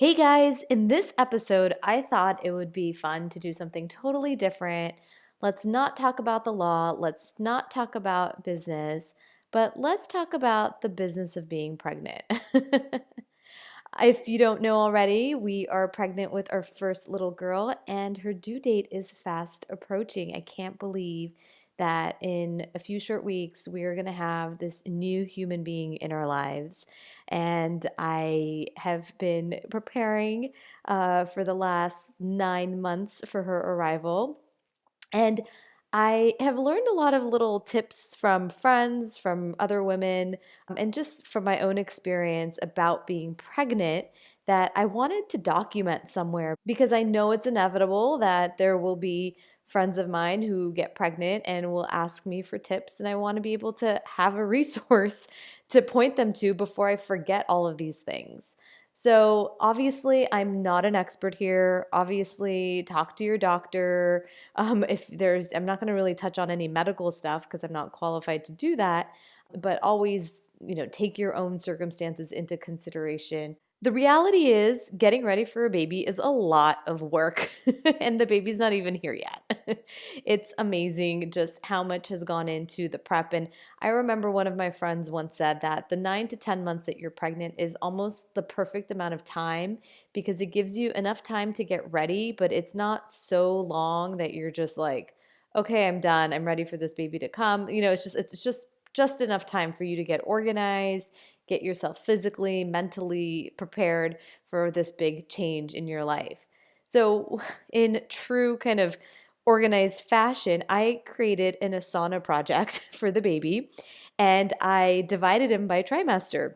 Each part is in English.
Hey guys, in this episode, I thought it would be fun to do something totally different. Let's not talk about the law, let's not talk about business, but let's talk about the business of being pregnant. If you don't know already, we are pregnant with our first little girl, and her due date is fast approaching. I can't believe that in a few short weeks, we are going to have this new human being in our lives. And I have been preparing for the last 9 months for her arrival. And I have learned a lot of little tips from friends, from other women, and just from my own experience about being pregnant that I wanted to document somewhere because I know it's inevitable that there will be friends of mine who get pregnant and will ask me for tips, and I want to be able to have a resource to point them to before I forget all of these things. So, obviously, I'm not an expert here. Obviously, talk to your doctor if there's, I'm not going to really touch on any medical stuff because I'm not qualified to do that, but always, take your own circumstances into consideration. The reality is, getting ready for a baby is a lot of work, and the baby's not even here yet. It's amazing just how much has gone into the prep. And I remember one of my friends once said that the 9 to 10 months that you're pregnant is almost the perfect amount of time because it gives you enough time to get ready, but it's not so long that you're just like, okay, I'm done. I'm ready for this baby to come. It's just enough time for you to get organized, get yourself physically, mentally prepared for this big change in your life. So, in true kind of organized fashion, I created an Asana project for the baby and I divided him by trimester.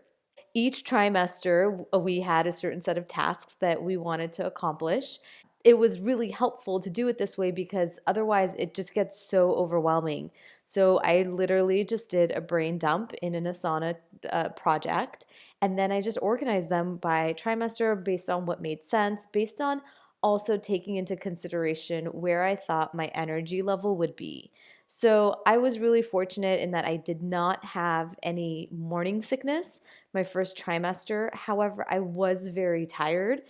Each trimester, we had a certain set of tasks that we wanted to accomplish. It was really helpful to do it this way because otherwise it just gets so overwhelming. So I literally just did a brain dump in an Asana project, and then I just organized them by trimester based on what made sense, based on also taking into consideration where I thought my energy level would be. So I was really fortunate in that I did not have any morning sickness my first trimester. However, I was very tired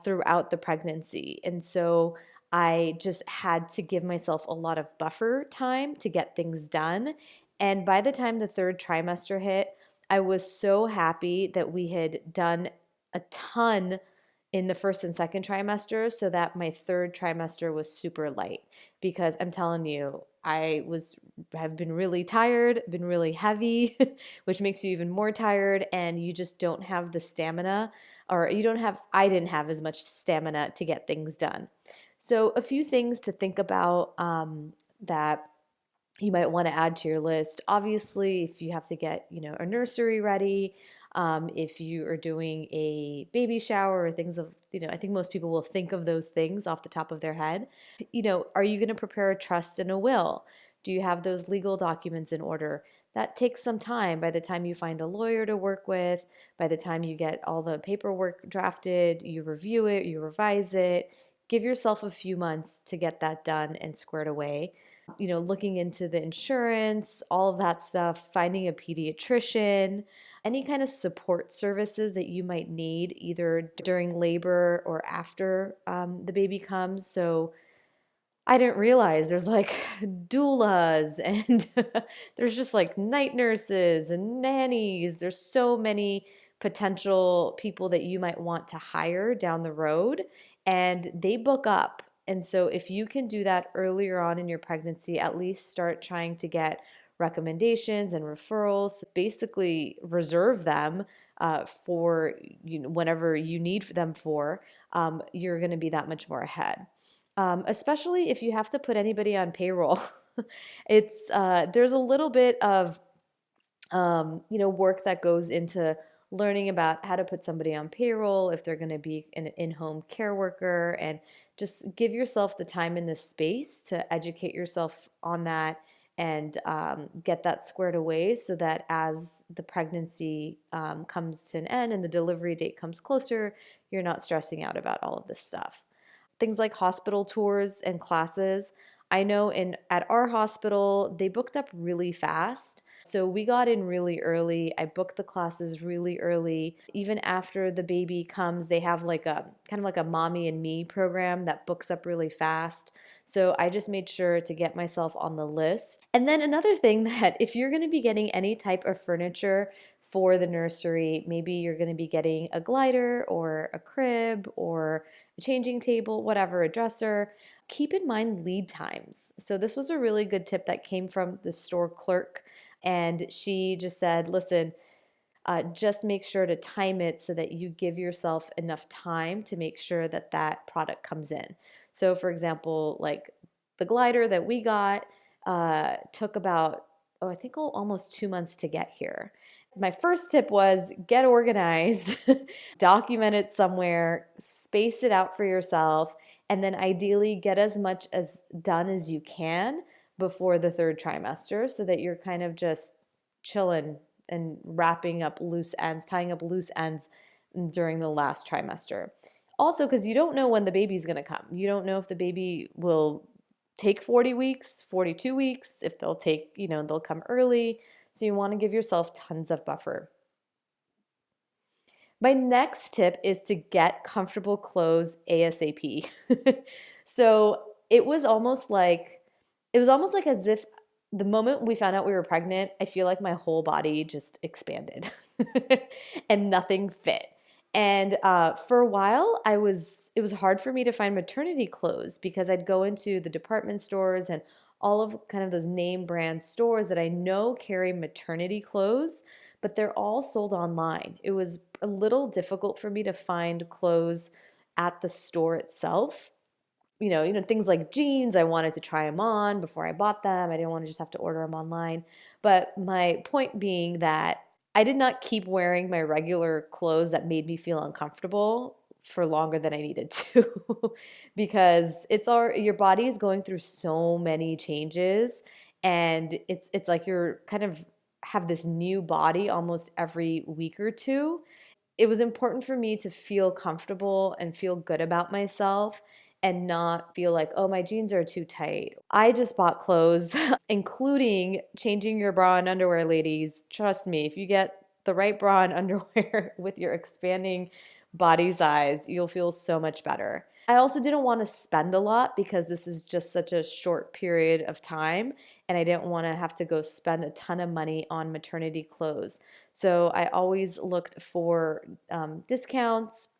throughout the pregnancy. And so I just had to give myself a lot of buffer time to get things done. And by the time the third trimester hit, I was so happy that we had done a ton in the first and second trimester so that my third trimester was super light because I'm telling you, have been really tired, been really heavy, which makes you even more tired, and you just don't have the stamina, or you don't have, I didn't have as much stamina to get things done. So, a few things to think about that you might want to add to your list. Obviously, if you have to get, a nursery ready, if you are doing a baby shower or things of, I think most people will think of those things off the top of their head. Are you going to prepare a trust and a will? Do you have those legal documents in order? That takes some time by the time you find a lawyer to work with, by the time you get all the paperwork drafted, you review it, you revise it. Give yourself a few months to get that done and squared away. Looking into the insurance, all of that stuff, finding a pediatrician, any kind of support services that you might need either during labor or after the baby comes. So I didn't realize there's like doulas and there's just like night nurses and nannies. There's so many potential people that you might want to hire down the road, and they book up. And so if you can do that earlier on in your pregnancy, at least start trying to get recommendations and referrals. Basically, reserve them for whenever you need them for. You're going to be that much more ahead, especially if you have to put anybody on payroll. It's there's a little bit of work that goes into learning about how to put somebody on payroll if they're going to be an in-home care worker, and just give yourself the time and the space to educate yourself on that and get that squared away so that as the pregnancy comes to an end and the delivery date comes closer, you're not stressing out about all of this stuff. Things like hospital tours and classes. I know at our hospital, they booked up really fast. So we got in really early. I booked the classes really early. Even after the baby comes, they have like a kind of like a mommy and me program that books up really fast. So I just made sure to get myself on the list. And then another thing that if you're going to be getting any type of furniture for the nursery, maybe you're going to be getting a glider or a crib or a changing table, whatever, a dresser, keep in mind lead times. So this was a really good tip that came from the store clerk. And she just said, listen, just make sure to time it so that you give yourself enough time to make sure that that product comes in. So, for example, like the glider that we got took about, oh, I think almost 2 months to get here. My first tip was get organized, document it somewhere, space it out for yourself, and then ideally get as much as done as you can before the third trimester so that you're kind of just chilling and wrapping up loose ends, tying up loose ends during the last trimester. Also, because you don't know when the baby's going to come. You don't know if the baby will take 40 weeks, 42 weeks, if they'll take, they'll come early. So you want to give yourself tons of buffer. My next tip is to get comfortable clothes ASAP. So it was almost like as if the moment we found out we were pregnant, I feel like my whole body just expanded and nothing fit. And for a while, it was hard for me to find maternity clothes because I'd go into the department stores and all of kind of those name brand stores that I know carry maternity clothes, but they're all sold online. It was a little difficult for me to find clothes at the store itself. Things like jeans, I wanted to try them on before I bought them. I didn't want to just have to order them online. But my point being that I did not keep wearing my regular clothes that made me feel uncomfortable for longer than I needed to because your body is going through so many changes, and it's like you're kind of have this new body almost every week or two. It was important for me to feel comfortable and feel good about myself and not feel like, oh, my jeans are too tight. I just bought clothes, including changing your bra and underwear, ladies. Trust me, if you get the right bra and underwear with your expanding body size, you'll feel so much better. I also didn't want to spend a lot because this is just such a short period of time, and I didn't want to have to go spend a ton of money on maternity clothes. So I always looked for discounts.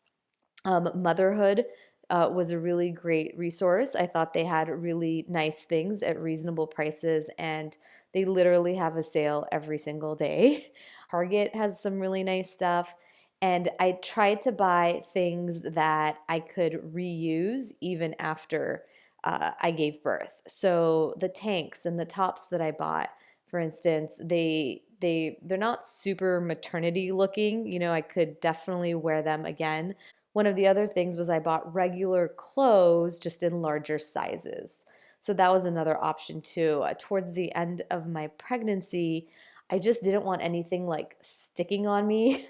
Motherhood was a really great resource. I thought they had really nice things at reasonable prices, and they literally have a sale every single day. Target has some really nice stuff. And I tried to buy things that I could reuse even after I gave birth. So the tanks and the tops that I bought, for instance, they're not super maternity looking. I could definitely wear them again. One of the other things was I bought regular clothes just in larger sizes. So that was another option too. Towards the end of my pregnancy, I just didn't want anything like sticking on me.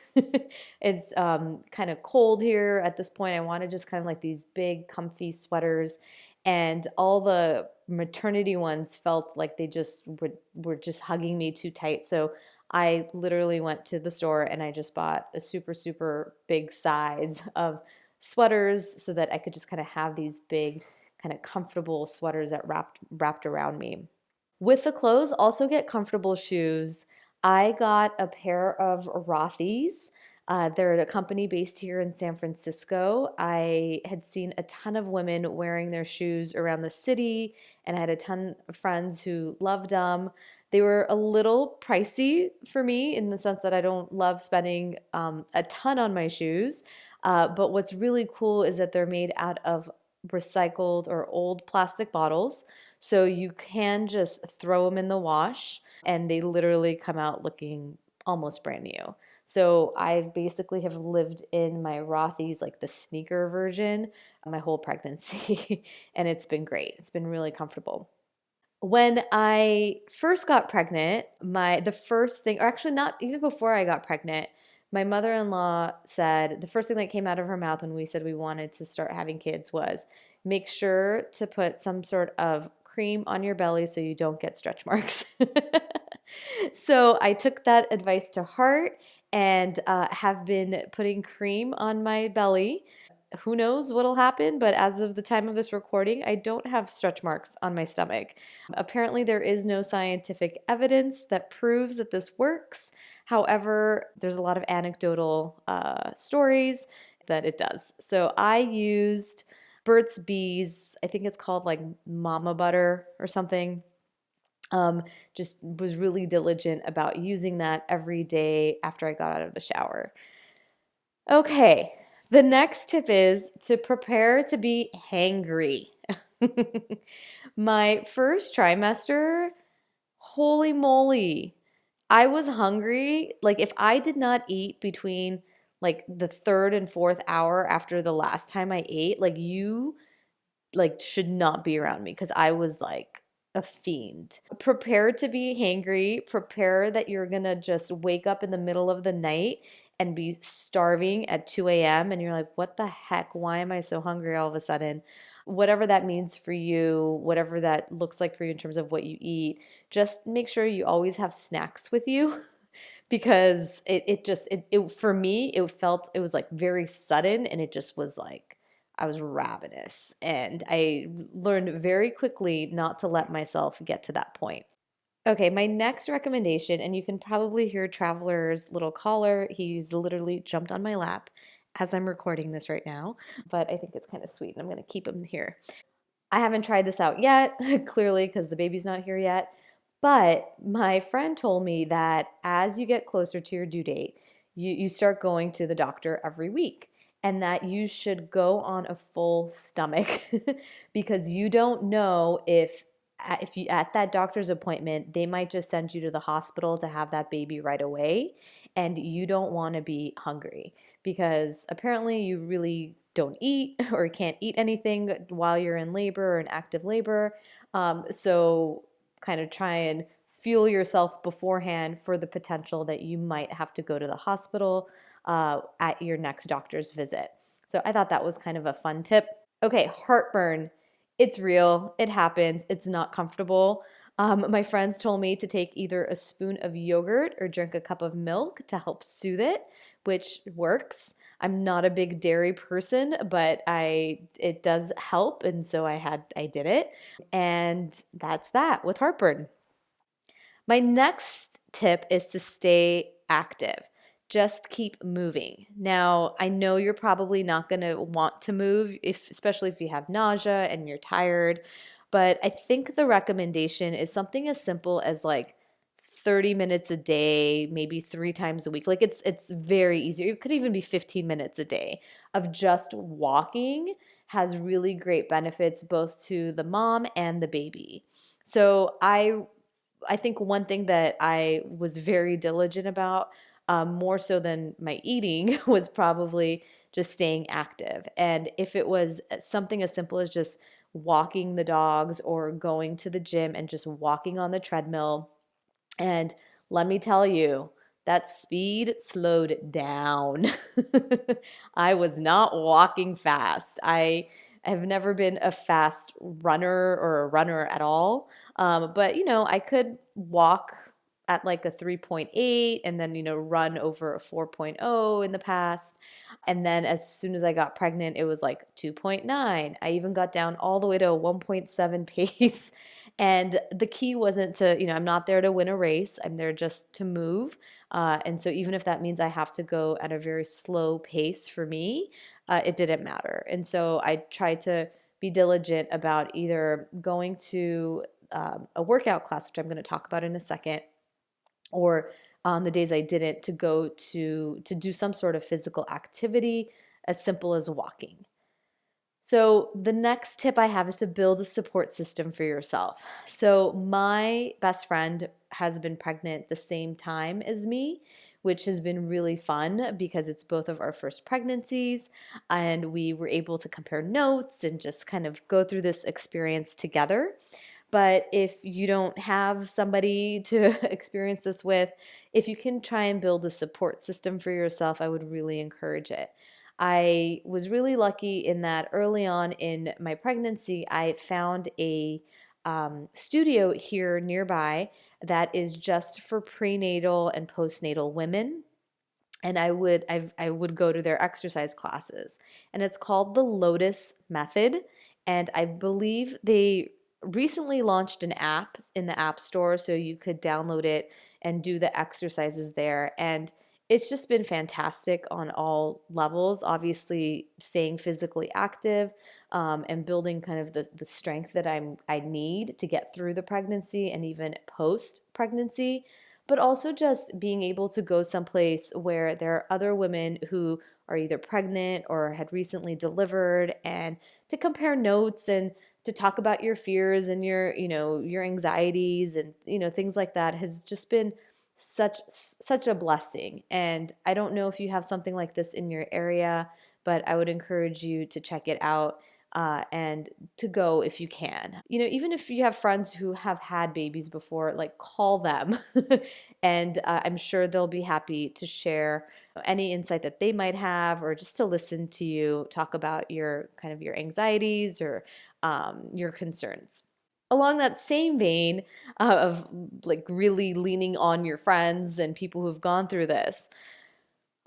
It's kind of cold here at this point. I wanted just kind of like these big, comfy sweaters, and all the maternity ones felt like they just were just hugging me too tight. So I literally went to the store and I just bought a super, super big size of sweaters so that I could just kind of have these big, kind of comfortable sweaters that wrapped around me. With the clothes, also get comfortable shoes. I got a pair of Rothy's. They're a company based here in San Francisco. I had seen a ton of women wearing their shoes around the city, and I had a ton of friends who loved them. They were a little pricey for me in the sense that I don't love spending a ton on my shoes. But what's really cool is that they're made out of recycled or old plastic bottles. So you can just throw them in the wash and they literally come out looking almost brand new. So I basically have lived in my Rothy's, like the sneaker version, my whole pregnancy, and it's been great. It's been really comfortable. When I first got pregnant, the first thing, or actually not even before I got pregnant, my mother-in-law said the first thing that came out of her mouth when we said we wanted to start having kids was make sure to put some sort of cream on your belly so you don't get stretch marks. So I took that advice to heart and have been putting cream on my belly. Who knows what'll happen, but as of the time of this recording, I don't have stretch marks on my stomach. Apparently, there is no scientific evidence that proves that this works. However, there's a lot of anecdotal stories that it does. So I used Burt's Bees, I think it's called like Mama Butter or something. Just was really diligent about using that every day after I got out of the shower. Okay, the next tip is to prepare to be hangry. My first trimester, holy moly, I was hungry. Like if I did not eat between like the third and fourth hour after the last time I ate, like you like should not be around me because I was like a fiend. Prepare to be hangry. Prepare that you're gonna just wake up in the middle of the night and be starving at 2 a.m. and you're like, what the heck? Why am I so hungry all of a sudden? Whatever that means for you, whatever that looks like for you in terms of what you eat, just make sure you always have snacks with you because it for me, it was like very sudden and it just was like, I was ravenous and I learned very quickly not to let myself get to that point. Okay, my next recommendation, and you can probably hear Traveler's little collar. He's literally jumped on my lap as I'm recording this right now, but I think it's kind of sweet and I'm going to keep him here. I haven't tried this out yet, clearly, because the baby's not here yet. But my friend told me that as you get closer to your due date, you start going to the doctor every week and that you should go on a full stomach because you don't know if you at that doctor's appointment, they might just send you to the hospital to have that baby right away and you don't want to be hungry because apparently you really don't eat or can't eat anything while you're in labor or in active labor. So kind of try and fuel yourself beforehand for the potential that you might have to go to the hospital at your next doctor's visit. So I thought that was kind of a fun tip. Okay, heartburn. It's real. It happens. It's not comfortable. My friends told me to take either a spoon of yogurt or drink a cup of milk to help soothe it, which works. I'm not a big dairy person, but it does help, and so I did it, and that's that with heartburn. My next tip is to stay active. Just keep moving. Now, I know you're probably not going to want to move, especially if you have nausea and you're tired, but I think the recommendation is something as simple as like 30 minutes a day, maybe 3 times a week. Like it's very easy. It could even be 15 minutes a day of just walking has really great benefits both to the mom and the baby. So I think one thing that I was very diligent about, more so than my eating, was probably just staying active. And if it was something as simple as just walking the dogs or going to the gym and just walking on the treadmill, and let me tell you, that speed slowed down. I was not walking fast. I have never been a fast runner or a runner at all. But, I could walk at like a 3.8 and then, run over a 4.0 in the past. And then as soon as I got pregnant, it was like 2.9. I even got down all the way to a 1.7 pace. And the key wasn't to, I'm not there to win a race. I'm there just to move. And so even if that means I have to go at a very slow pace for me, it didn't matter. And so I tried to be diligent about either going to a workout class, which I'm going to talk about in a second, or on the days I didn't, to go to do some sort of physical activity as simple as walking. So the next tip I have is to build a support system for yourself. So my best friend has been pregnant the same time as me, which has been really fun because it's both of our first pregnancies and we were able to compare notes and just kind of go through this experience together. But if you don't have somebody to experience this with, if you can try and build a support system for yourself, I would really encourage it. I was really lucky in that early on in my pregnancy, I found a studio here nearby that is just for prenatal and postnatal women. And I would go to their exercise classes. And it's called the Lotus Method. And I believe they recently launched an app in the App Store so you could download it and do the exercises there. And it's just been fantastic on all levels. Obviously, staying physically active, and building kind of the strength that I need to get through the pregnancy and even post pregnancy, but also just being able to go someplace where there are other women who are either pregnant or had recently delivered, and to compare notes and to talk about your fears and your anxieties and things like that has just been such a blessing. And I don't know if you have something like this in your area, but I would encourage you to check it out, and to go if you can. Even if you have friends who have had babies before, like call them, and I'm sure they'll be happy to share any insight that they might have, or just to listen to you talk about your kind of your anxieties or your concerns. Along that same vein, of like really leaning on your friends and people who've gone through this.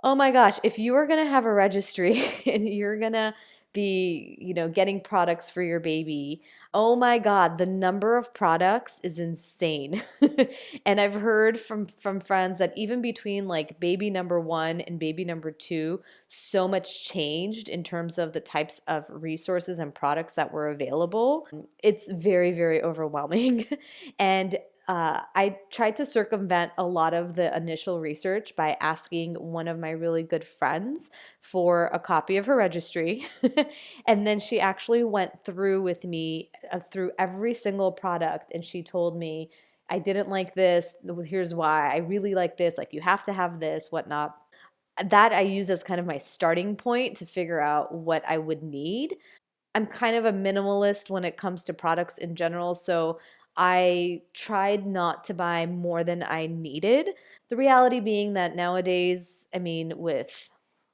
Oh my gosh, if you are going to have a registry and you're going to be, getting products for your baby, oh my God, the number of products is insane. And I've heard from friends that even between like baby number 1 and baby number 2, so much changed in terms of the types of resources and products that were available. It's very, very overwhelming. And I tried to circumvent a lot of the initial research by asking one of my really good friends for a copy of her registry. And then she actually went through with me through every single product, and she told me, I didn't like this. Here's why. I really like this. Like, you have to have this, whatnot. That I use as kind of my starting point to figure out what I would need. I'm kind of a minimalist when it comes to products in general, so I tried not to buy more than I needed. The reality being that nowadays, I mean, with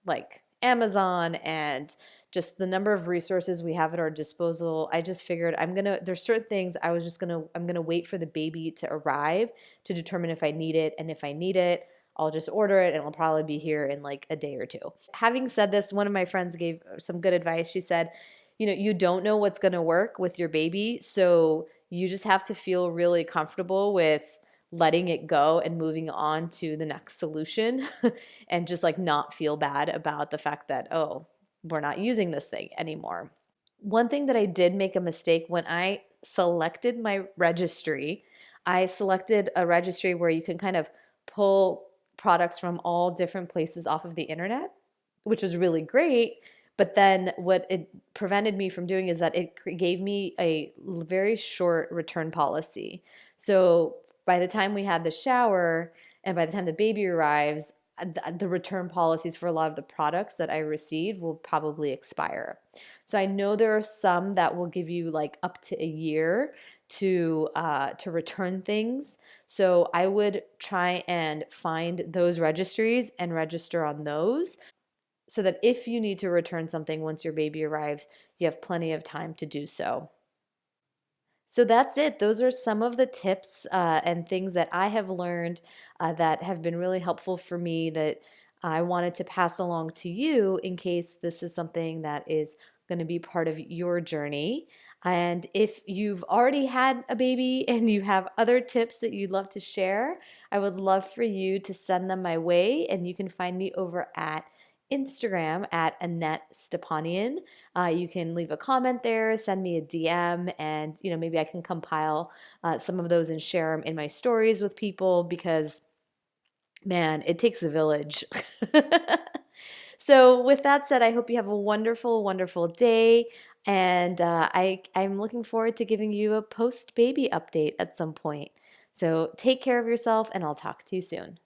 like Amazon and just the number of resources we have at our disposal, I just figured there's certain things I'm gonna wait for the baby to arrive to determine if I need it. And if I need it, I'll just order it and it'll probably be here in like a day or two. Having said this, one of my friends gave some good advice. She said, you don't know what's going to work with your baby, so you just have to feel really comfortable with letting it go and moving on to the next solution and just like not feel bad about the fact that, oh, we're not using this thing anymore. One thing that I did make a mistake when I selected my registry, I selected a registry where you can kind of pull products from all different places off of the internet, which was really great. But then what it prevented me from doing is that it gave me a very short return policy. So by the time we had the shower and by the time the baby arrives, the return policies for a lot of the products that I received will probably expire. So I know there are some that will give you like up to a year to return things. So I would try and find those registries and register on those, so that if you need to return something once your baby arrives, you have plenty of time to do so. So that's it. Those are some of the tips and things that I have learned that have been really helpful for me, that I wanted to pass along to you in case this is something that is going to be part of your journey. And if you've already had a baby and you have other tips that you'd love to share, I would love for you to send them my way. And you can find me over at Instagram at Annette Stepanian. You can leave a comment there, send me a DM, and maybe I can compile some of those and share them in my stories with people, because man, it takes a village. So with that said, I hope you have a wonderful, wonderful day, and I'm looking forward to giving you a post-baby update at some point. So take care of yourself, and I'll talk to you soon.